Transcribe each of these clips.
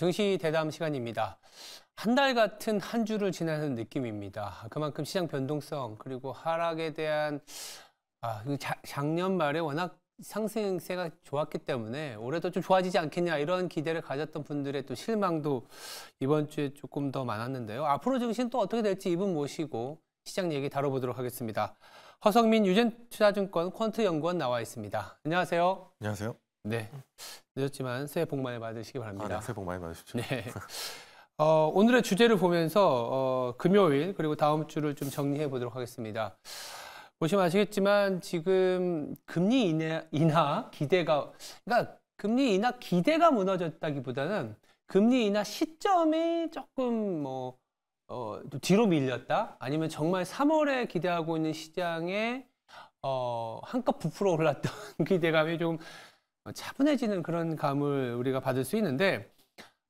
증시 대담 시간입니다. 한 달 같은 한 주를 지나는 느낌입니다. 그만큼 시장 변동성 그리고 하락에 대한 작년 말에 워낙 상승세가 좋았기 때문에 올해도 좀 좋아지지 않겠냐 이런 기대를 가졌던 분들의 또 실망도 이번 주에 조금 더 많았는데요. 앞으로 증시는 또 어떻게 될지 이분 모시고 시장 얘기 다뤄보도록 하겠습니다. 허성민 유진투자증권 퀀트연구원 나와 있습니다. 안녕하세요. 안녕하세요. 네, 늦었지만 새해 복 많이 받으시기 바랍니다. 네, 새해 복 많이 받으십시오. 네. 오늘의 주제를 보면서 금요일 그리고 다음 주를 좀 정리해 보도록 하겠습니다. 보시면 아시겠지만 지금 금리 인하 기대가, 그러니까 금리 인하 기대가 무너졌다기보다는 금리 인하 시점이 조금 뒤로 밀렸다, 아니면 정말 3월에 기대하고 있는 시장에 한껏 부풀어 올랐던 기대감이 좀 차분해지는 그런 감을 우리가 받을 수 있는데,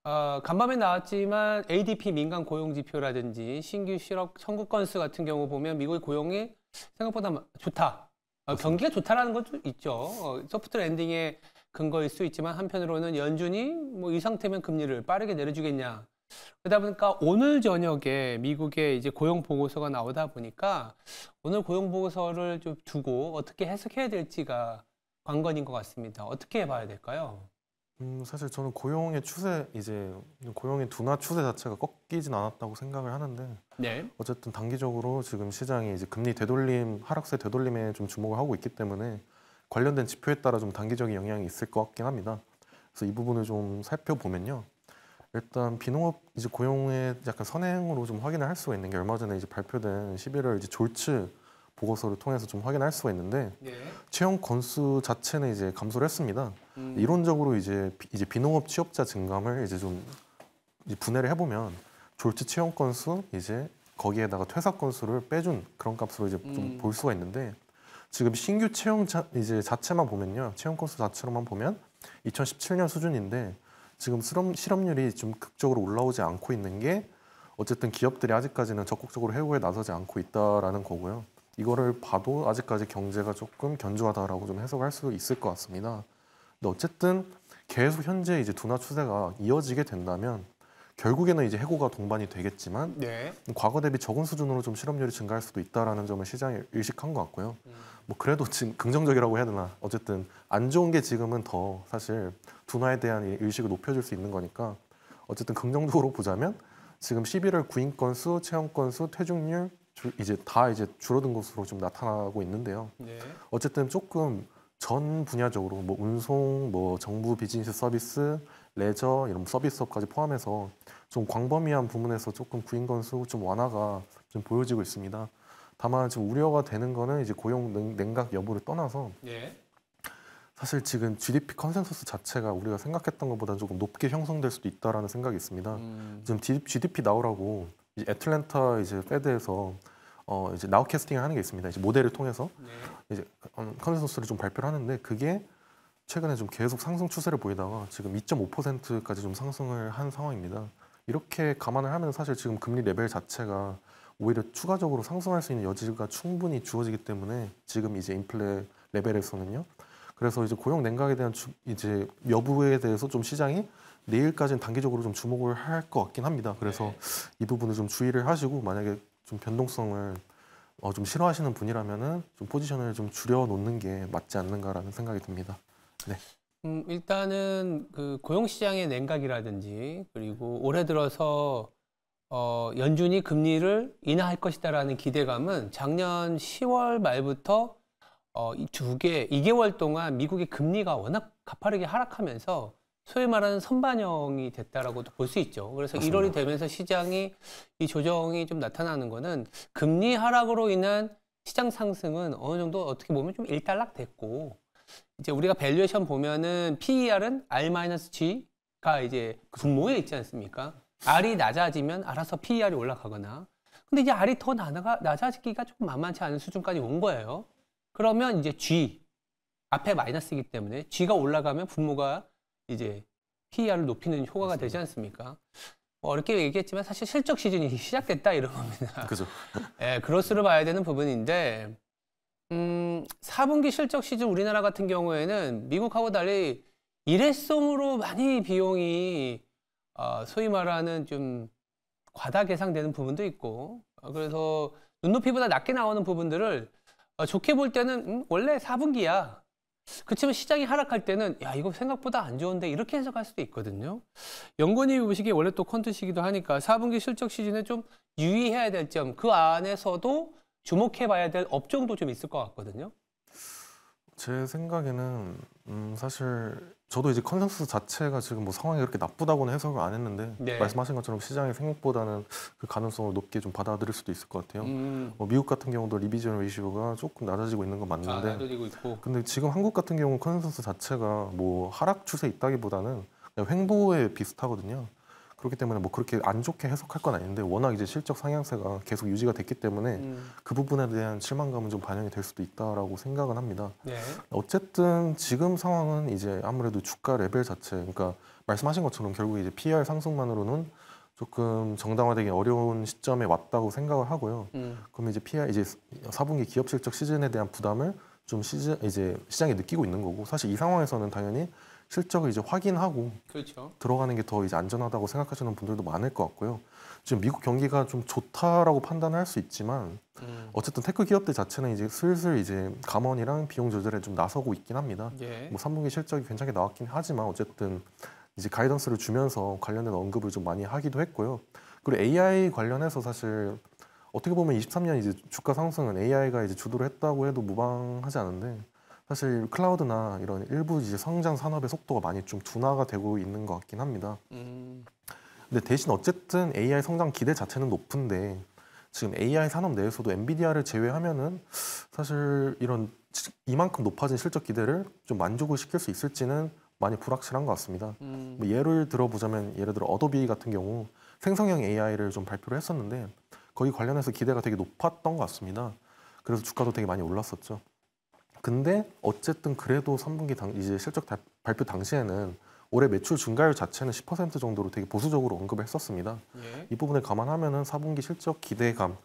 간밤에 나왔지만 ADP 민간 고용 지표라든지 신규 실업 청구 건수 같은 경우 보면 미국의 고용이 생각보다 좋다. 경기가 좋다라는 것도 있죠. 소프트 랜딩의 근거일 수 있지만 한편으로는 연준이 이 상태면 금리를 빠르게 내려주겠냐. 그러다 보니까 오늘 저녁에 미국의 이제 고용 보고서가 나오다 보니까 오늘 고용 보고서를 좀 두고 어떻게 해석해야 될지가 관건인 것 같습니다. 어떻게 봐야 될까요? 사실 저는 고용의 추세, 고용의 둔화 추세 자체가 꺾이진 않았다고 생각을 하는데, 네. 어쨌든 단기적으로 지금 시장이 이제 금리 되돌림, 하락세 되돌림에 좀 주목을 하고 있기 때문에 관련된 지표에 따라 좀 단기적인 영향이 있을 것 같긴 합니다. 그래서 이 부분을 좀 살펴보면요. 일단 비농업 이제 고용의 약간 선행으로 좀 확인을 할 수가 있는 게, 얼마 전에 이제 발표된 11월 이제 졸츠 보고서를 통해서 좀 확인할 수가 있는데, 네. 채용 건수 자체는 이제 감소를 했습니다. 이론적으로 이제 비농업 취업자 증감을 이제 좀 분해를 해보면 졸지 채용 건수 이제 거기에다가 퇴사 건수를 빼준 그런 값으로 이제 좀 볼 수가 있는데, 지금 신규 채용 자체만 보면요, 채용 건수 자체로만 보면 2017년 수준인데 지금 실업률이 좀 극적으로 올라오지 않고 있는 게, 어쨌든 기업들이 아직까지는 적극적으로 해고에 나서지 않고 있다라는 거고요. 이거를 봐도 아직까지 경제가 조금 견조하다라고 좀 해석할 수 있을 것 같습니다. 근데 어쨌든 계속 현재 이제 둔화 추세가 이어지게 된다면 결국에는 이제 해고가 동반이 되겠지만, 네. 과거 대비 적은 수준으로 좀 실업률이 증가할 수도 있다라는 점을 시장이 의식한 것 같고요. 그래도 지금 긍정적이라고 해야 되나, 어쨌든 안 좋은 게 지금은 더 사실 둔화에 대한 의식을 높여줄 수 있는 거니까, 어쨌든 긍정적으로 보자면 지금 11월 구인 건수, 채용 건수, 퇴직률 다 줄어든 것으로 좀 나타나고 있는데요. 네. 어쨌든 조금 전 분야적으로 운송, 정부 비즈니스 서비스, 레저 이런 서비스업까지 포함해서 좀 광범위한 부문에서 조금 구인 건수 좀 완화가 좀 보여지고 있습니다. 다만 지금 우려가 되는 거는 이제 고용 냉각 여부를 떠나서, 네. 사실 지금 GDP 컨센서스 자체가 우리가 생각했던 것보다 조금 높게 형성될 수도 있다라는 생각이 있습니다. 지금 GDP 나오라고 애틀랜타 페드에서 이제 나우캐스팅을 하는 게 있습니다. 이제 모델을 통해서 이제 컨센서스를 좀 발표를 하는데, 그게 최근에 좀 계속 상승 추세를 보이다가 지금 2.5%까지 좀 상승을 한 상황입니다. 이렇게 감안을 하면 사실 지금 금리 레벨 자체가 오히려 추가적으로 상승할 수 있는 여지가 충분히 주어지기 때문에, 지금 이제 인플레 레벨에서는요. 그래서 이제 고용 냉각에 대한 이제 여부에 대해서 좀 시장이 내일까지는 단기적으로 좀 주목을 할 것 같긴 합니다. 그래서 이 부분을 좀 주의를 하시고, 만약에 좀 변동성을 좀 싫어하시는 분이라면은 좀 포지션을 좀 줄여 놓는 게 맞지 않는가라는 생각이 듭니다. 네. 일단은 그 고용시장의 냉각이라든지, 그리고 올해 들어서 연준이 금리를 인하할 것이다라는 기대감은 작년 10월 말부터 2개월 동안 미국의 금리가 워낙 가파르게 하락하면서 소위 말하는 선반영이 됐다라고도 볼 수 있죠. 그래서 맞습니다. 1월이 되면서 시장이 이 조정이 좀 나타나는 거는 금리 하락으로 인한 시장 상승은 어느 정도 어떻게 보면 좀 일단락 됐고, 이제 우리가 밸류에이션 보면은 PER은 R-G가 이제 분모에 있지 않습니까? R이 낮아지면 알아서 PER이 올라가거나, 근데 이제 R이 더 낮아지기가 조금 만만치 않은 수준까지 온 거예요. 그러면 이제 G 앞에 마이너스이기 때문에 G가 올라가면 분모가 이제 PER을 높이는 효과가 되지 않습니까? 어렵게 얘기했지만 사실 실적 시즌이 시작됐다 이런 겁니다. 그죠. 예, 그로스로 봐야 되는 부분인데, 4분기 실적 시즌 우리나라 같은 경우에는 미국하고 달리 일회성으로 많이 비용이 소위 말하는 좀 과다 계상되는 부분도 있고 그래서 눈높이보다 낮게 나오는 부분들을 좋게 볼 때는 원래 4분기야. 그렇지만 시장이 하락할 때는 야 이거 생각보다 안 좋은데 이렇게 해석할 수도 있거든요. 연구원이 보시기에 원래 또 퀀트시기도 하니까 4분기 실적 시즌에 좀 유의해야 될 점 그 안에서도 주목해봐야 될 업종도 좀 있을 것 같거든요. 제 생각에는 사실 저도 이제 컨센서스 자체가 지금 뭐 상황이 그렇게 나쁘다고는 해석을 안 했는데 네. 말씀하신 것처럼 시장의 생각보다는 그 가능성을 높게 좀 받아들일 수도 있을 것 같아요. 뭐 미국 같은 경우도 리비전 레이시오가 조금 낮아지고 있는 건 맞는데 낮아지고 있고. 근데 지금 한국 같은 경우는 컨센서스 자체가 뭐 하락 추세 있다기보다는 그냥 횡보에 비슷하거든요. 그렇기 때문에 뭐 그렇게 안 좋게 해석할 건 아닌데 워낙 이제 실적 상향세가 계속 유지가 됐기 때문에 그 부분에 대한 실망감은 좀 반영이 될 수도 있다라고 생각은 합니다. 네. 어쨌든 지금 상황은 이제 아무래도 주가 레벨 자체, 그러니까 말씀하신 것처럼 결국 이제 PER 상승만으로는 조금 정당화되기 어려운 시점에 왔다고 생각을 하고요. 그러면 이제 PER 이제 4분기 기업 실적 시즌에 대한 부담을 좀 이제 시장이 느끼고 있는 거고 사실 이 상황에서는 당연히 실적을 이제 확인하고 그렇죠. 들어가는 게 더 이제 안전하다고 생각하시는 분들도 많을 것 같고요. 지금 미국 경기가 좀 좋다라고 판단할 수 있지만 어쨌든 테크 기업들 자체는 이제 슬슬 이제 감원이랑 비용 조절에 좀 나서고 있긴 합니다. 예. 뭐 3분기 실적이 괜찮게 나왔긴 하지만 어쨌든 이제 가이던스를 주면서 관련된 언급을 좀 많이 하기도 했고요. 그리고 AI 관련해서 사실 어떻게 보면 23년 이제 주가 상승은 AI가 이제 주도를 했다고 해도 무방하지 않은데 사실 클라우드나 이런 일부 이제 성장 산업의 속도가 많이 좀 둔화가 되고 있는 것 같긴 합니다. 근데 대신 어쨌든 AI 성장 기대 자체는 높은데 지금 AI 산업 내에서도 엔비디아를 제외하면은 사실 이런 이만큼 높아진 실적 기대를 좀 만족을 시킬 수 있을지는 많이 불확실한 것 같습니다. 뭐 예를 들어보자면 예를 들어 어도비 같은 경우 생성형 AI를 좀 발표를 했었는데 거기 관련해서 기대가 되게 높았던 것 같습니다. 그래서 주가도 되게 많이 올랐었죠. 근데 어쨌든 그래도 3분기 이제 실적 발표 당시에는 올해 매출 증가율 자체는 10% 정도로 되게 보수적으로 언급을 했었습니다. 예. 이 부분을 감안하면은 4분기 실적 기대감,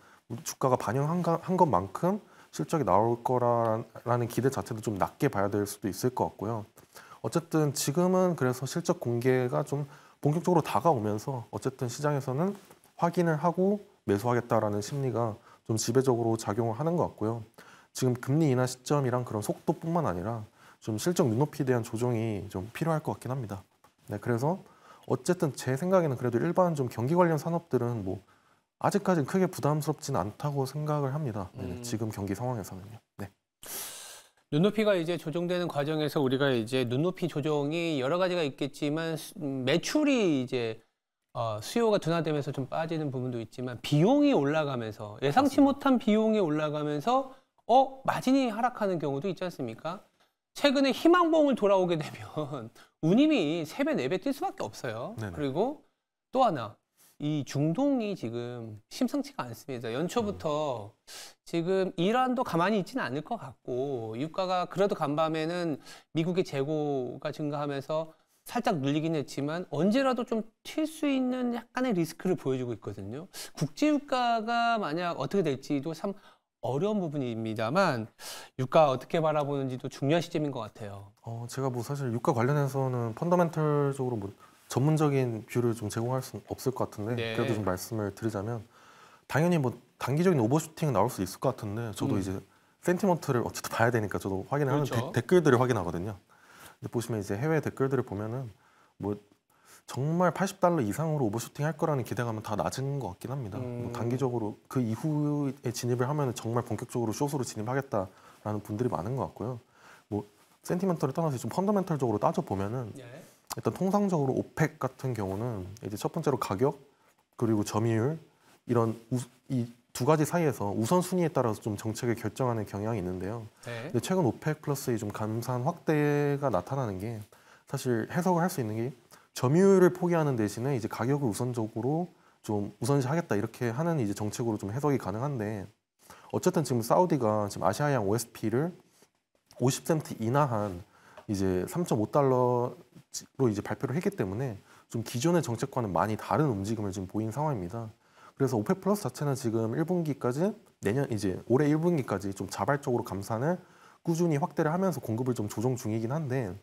주가가 반영한 것만큼 실적이 나올 거라는 기대 자체도 좀 낮게 봐야 될 수도 있을 것 같고요. 어쨌든 지금은 그래서 실적 공개가 좀 본격적으로 다가오면서 어쨌든 시장에서는 확인을 하고 매수하겠다라는 심리가 좀 지배적으로 작용을 하는 것 같고요. 지금 금리 인하 시점이랑 그런 속도뿐만 아니라 좀 실적 눈높이에 대한 조정이 좀 필요할 것 같긴 합니다. 네, 그래서 어쨌든 제 생각에는 그래도 일반 좀 경기 관련 산업들은 뭐 아직까지는 크게 부담스럽지는 않다고 생각을 합니다. 네, 지금 경기 상황에서는요. 네. 눈높이가 이제 조정되는 과정에서 우리가 이제 눈높이 조정이 여러 가지가 있겠지만 매출이 이제 수요가 둔화되면서 좀 빠지는 부분도 있지만 비용이 올라가면서 예상치 못한 비용이 올라가면서 마진이 하락하는 경우도 있지 않습니까? 최근에 희망봉을 돌아오게 되면 운임이 3배, 4배 뛸 수밖에 없어요. 네네. 그리고 또 하나, 이 중동이 지금 심상치가 않습니다. 연초부터 지금 이란도 가만히 있지는 않을 것 같고 유가가 그래도 간밤에는 미국의 재고가 증가하면서 살짝 눌리긴 했지만 언제라도 좀 튈 수 있는 약간의 리스크를 보여주고 있거든요. 국제유가가 만약 어떻게 될지도 참 어려운 부분입니다만 유가 어떻게 바라보는지도 중요한 시점인 것 같아요. 제가 뭐 사실 유가 관련해서는 펀더멘털적으로 뭐 전문적인 뷰를 좀 제공할 수는 없을 것 같은데 네. 그래도 좀 말씀을 드리자면 당연히 뭐 단기적인 오버슈팅은 나올 수 있을 것 같은데 저도 이제 센티먼트를 어쨌든 봐야 되니까 저도 확인을 그렇죠. 하는 댓글들을 확인하거든요. 근데 보시면 이제 해외 댓글들을 보면은 뭐 정말 $80 이상으로 오버슈팅 할 거라는 기대감은 다 낮은 것 같긴 합니다. 뭐 단기적으로 그 이후에 진입을 하면 정말 본격적으로 숏으로 진입하겠다라는 분들이 많은 것 같고요. 뭐 센티멘털을 떠나서 좀 펀더멘털적으로 따져 보면은 네. 일단 통상적으로 오펙 같은 경우는 이제 첫 번째로 가격 그리고 점유율 이런 이 두 가지 사이에서 우선순위에 따라서 좀 정책을 결정하는 경향이 있는데요. 네. 근데 최근 오펙 플러스의 좀 감산 확대가 나타나는 게 사실 해석을 할 수 있는 게 점유율을 포기하는 대신에 이제 가격을 우선적으로 좀 우선시하겠다 이렇게 하는 이제 정책으로 좀 해석이 가능한데 어쨌든 지금 사우디가 지금 아시아양 OSP를 50센트 인하한 이제 $3.5로 이제 발표를 했기 때문에 좀 기존의 정책과는 많이 다른 움직임을 지금 보인 상황입니다. 그래서 오펙 플러스 자체는 지금 1분기까지 내년 이제 올해 1분기까지 좀 자발적으로 감산을 꾸준히 확대를 하면서 공급을 좀 조정 중이긴 한데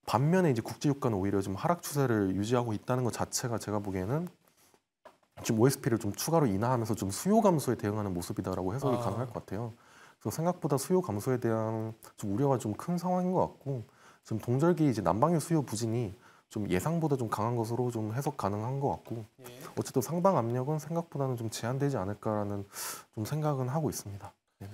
반면에 이제 국제 유가는 오히려 좀 하락 추세를 유지하고 있다는 것 자체가 제가 보기에는 지금 OSP를 좀 추가로 인하하면서 좀 수요 감소에 대응하는 모습이다라고 해석이 가능할 것 같아요. 그래서 생각보다 수요 감소에 대한 좀 우려가 좀 큰 상황인 것 같고 지금 동절기 이제 난방유 수요 부진이 좀 예상보다 좀 강한 것으로 좀 해석 가능한 것 같고 어쨌든 상방 압력은 생각보다는 좀 제한되지 않을까라는 좀 생각은 하고 있습니다. 네네.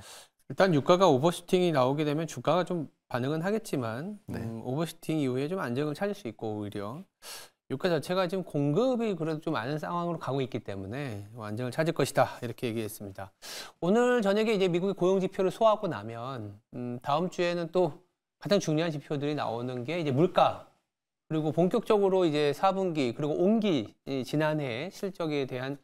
일단 유가가 오버슈팅이 나오게 되면 주가가 좀 반응은 하겠지만 네. 오버슈팅 이후에 좀 안정을 찾을 수 있고 오히려 유가 자체가 지금 공급이 그래도 좀 많은 상황으로 가고 있기 때문에 안정을 찾을 것이다 이렇게 얘기했습니다. 오늘 저녁에 이제 미국의 고용 지표를 소화하고 나면 다음 주에는 또 가장 중요한 지표들이 나오는 게 이제 물가 그리고 본격적으로 이제 4분기 그리고 온기 지난해 실적에 대한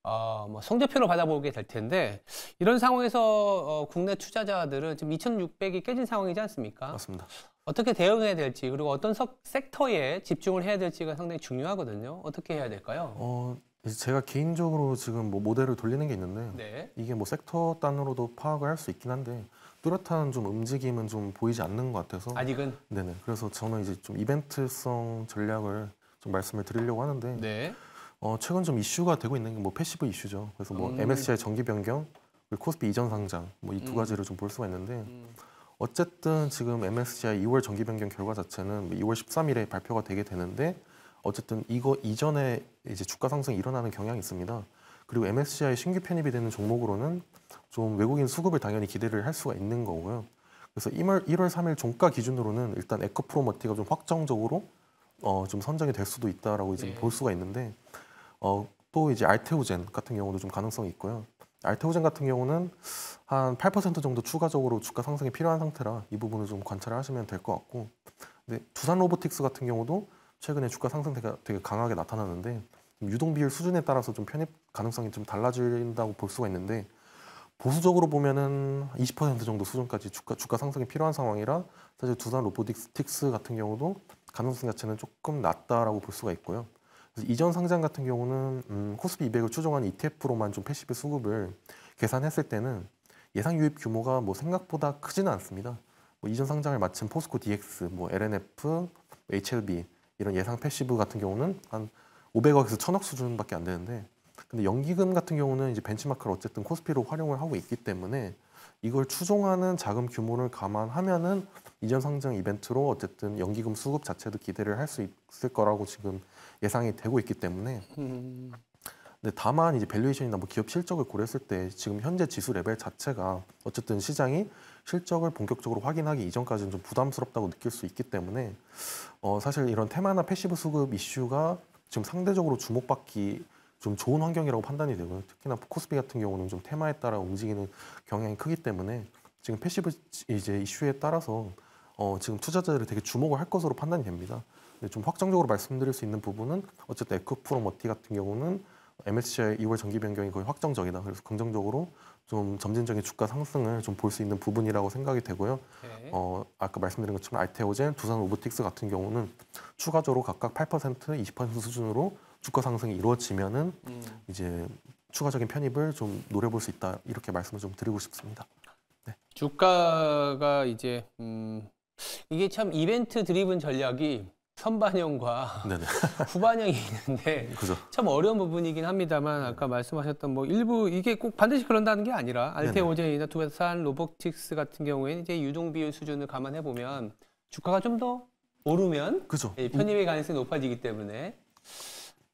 뭐 성적표를 받아보게 될 텐데 이런 상황에서 국내 투자자들은 지금 2,600이 깨진 상황이지 않습니까? 맞습니다. 어떻게 대응해야 될지 그리고 어떤 섹터에 집중을 해야 될지가 상당히 중요하거든요. 어떻게 해야 될까요? 이제 제가 개인적으로 지금 뭐 모델을 돌리는 게 있는데 네. 이게 뭐 섹터 단으로도 파악을 할 수 있긴 한데 뚜렷한 좀 움직임은 좀 보이지 않는 것 같아서 아직은. 네네. 그래서 저는 이제 좀 이벤트성 전략을 좀 말씀을 드리려고 하는데 네. 최근 좀 이슈가 되고 있는 게 뭐 패시브 이슈죠. 그래서 뭐 MSCI 정기 변경, 그리고 코스피 이전 상장 뭐 이 두 가지를 좀 볼 수가 있는데 어쨌든 지금 MSCI 2월 정기 변경 결과 자체는 2월 13일에 발표가 되게 되는데 어쨌든 이거 이전에 이제 주가 상승이 일어나는 경향이 있습니다. 그리고 MSCI 신규 편입이 되는 종목으로는 좀 외국인 수급을 당연히 기대를 할 수가 있는 거고요. 그래서 1월 3일 종가 기준으로는 일단 에코프로머티가 좀 확정적으로 좀 선정이 될 수도 있다라고 이제 볼 수가 있는데 또 이제 알테오젠 같은 경우도 좀 가능성이 있고요. 알테오젠 같은 경우는 한 8% 정도 추가적으로 주가 상승이 필요한 상태라 이 부분을 좀 관찰을 하시면 될 것 같고, 근데 두산 로보틱스 같은 경우도 최근에 주가 상승세가 되게 강하게 나타나는데 유동 비율 수준에 따라서 좀 편입 가능성이 좀 달라진다고 볼 수가 있는데 보수적으로 보면은 20% 정도 수준까지 주가 상승이 필요한 상황이라 사실 두산 로보틱스 같은 경우도 가능성 자체는 조금 낮다라고 볼 수가 있고요. 그래서 이전 상장 같은 경우는 코스피 200을 추종하는 ETF로만 좀 패시브 수급을 계산했을 때는 예상 유입 규모가 뭐 생각보다 크지는 않습니다. 뭐 이전 상장을 마친 포스코 DX, 뭐 LNF, HLB 이런 예상 패시브 같은 경우는 한 500억에서 1,000억 수준밖에 안 되는데, 근데 연기금 같은 경우는 이제 벤치마크를 어쨌든 코스피로 활용을 하고 있기 때문에 이걸 추종하는 자금 규모를 감안하면은 이전 상장 이벤트로 어쨌든 연기금 수급 자체도 기대를 할 수 있을 거라고 지금 예상이 되고 있기 때문에. 근데 다만 이제 밸류에이션이나 뭐 기업 실적을 고려했을 때 지금 현재 지수 레벨 자체가 어쨌든 시장이 실적을 본격적으로 확인하기 이전까지는 좀 부담스럽다고 느낄 수 있기 때문에 사실 이런 테마나 패시브 수급 이슈가 지금 상대적으로 주목받기 좀 좋은 환경이라고 판단이 되고요. 특히나 코스피 같은 경우는 좀 테마에 따라 움직이는 경향이 크기 때문에 지금 패시브 이제 이슈에 따라서 지금 투자자들이 되게 주목을 할 것으로 판단이 됩니다. 근데 좀 확정적으로 말씀드릴 수 있는 부분은 어쨌든 에코프로머티 같은 경우는 MSCI 2월 정기 변경이 거의 확정적이다. 그래서 긍정적으로 좀 점진적인 주가 상승을 좀 볼 수 있는 부분이라고 생각이 되고요. 네. 아까 말씀드린 것처럼 알테오젠, 두산 로보틱스 같은 경우는 추가적으로 각각 8%, 20% 수준으로 주가 상승이 이루어지면은 이제 추가적인 편입을 좀 노려볼 수 있다, 이렇게 말씀을 좀 드리고 싶습니다. 네. 주가가 이제 이게 참 이벤트 드리븐 전략이 선반영과 네네. 후반영이 있는데 그죠. 참 어려운 부분이긴 합니다만 아까 말씀하셨던 뭐 일부 이게 꼭 반드시 그런다는 게 아니라 알테오젠이나 두산 로보틱스 같은 경우에는 이제 유동 비율 수준을 감안해 보면 주가가 좀 더 오르면 그죠. 편입의 가능성이 높아지기 때문에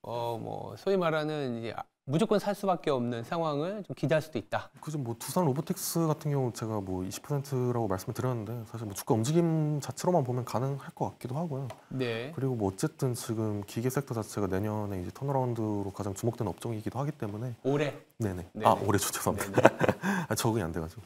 뭐 소위 말하는 이제 무조건 살 수밖에 없는 상황을 좀 기대할 수도 있다. 그죠. 뭐 두산 로보틱스 같은 경우 제가 뭐 20%라고 말씀을 드렸는데 사실 뭐 주가 움직임 자체로만 보면 가능할 것 같기도 하고요. 네. 그리고 뭐 어쨌든 지금 기계 섹터 자체가 내년에 이제 턴어라운드로 가장 주목되는 업종이기도 하기 때문에. 올해. 네네. 네네. 올해죠. 죄송합니다. 적응이 안 돼가지고.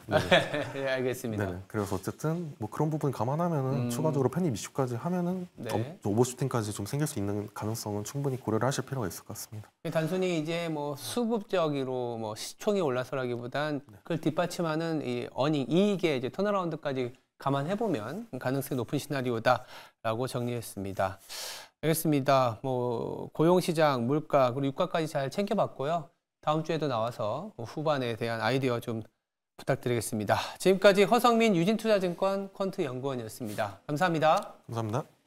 네, 알겠습니다. 네네. 그래서 어쨌든 뭐 그런 부분 감안하면은 추가적으로 편입 이슈까지 하면은 네. 오버슈팅까지 좀 생길 수 있는 가능성은 충분히 고려를 하실 필요가 있을 것 같습니다. 단순히 이제 뭐 수급적으로 뭐 시총이 올라서라기보단 그걸 뒷받침하는 이 어닝 이익의 이제 턴어라운드까지 감안해 보면 가능성이 높은 시나리오다라고 정리했습니다. 알겠습니다. 뭐 고용 시장, 물가 그리고 유가까지 잘 챙겨봤고요. 다음 주에도 나와서 후반에 대한 아이디어 좀 부탁드리겠습니다. 지금까지 허성민 유진투자증권 퀀트 연구원이었습니다. 감사합니다. 감사합니다.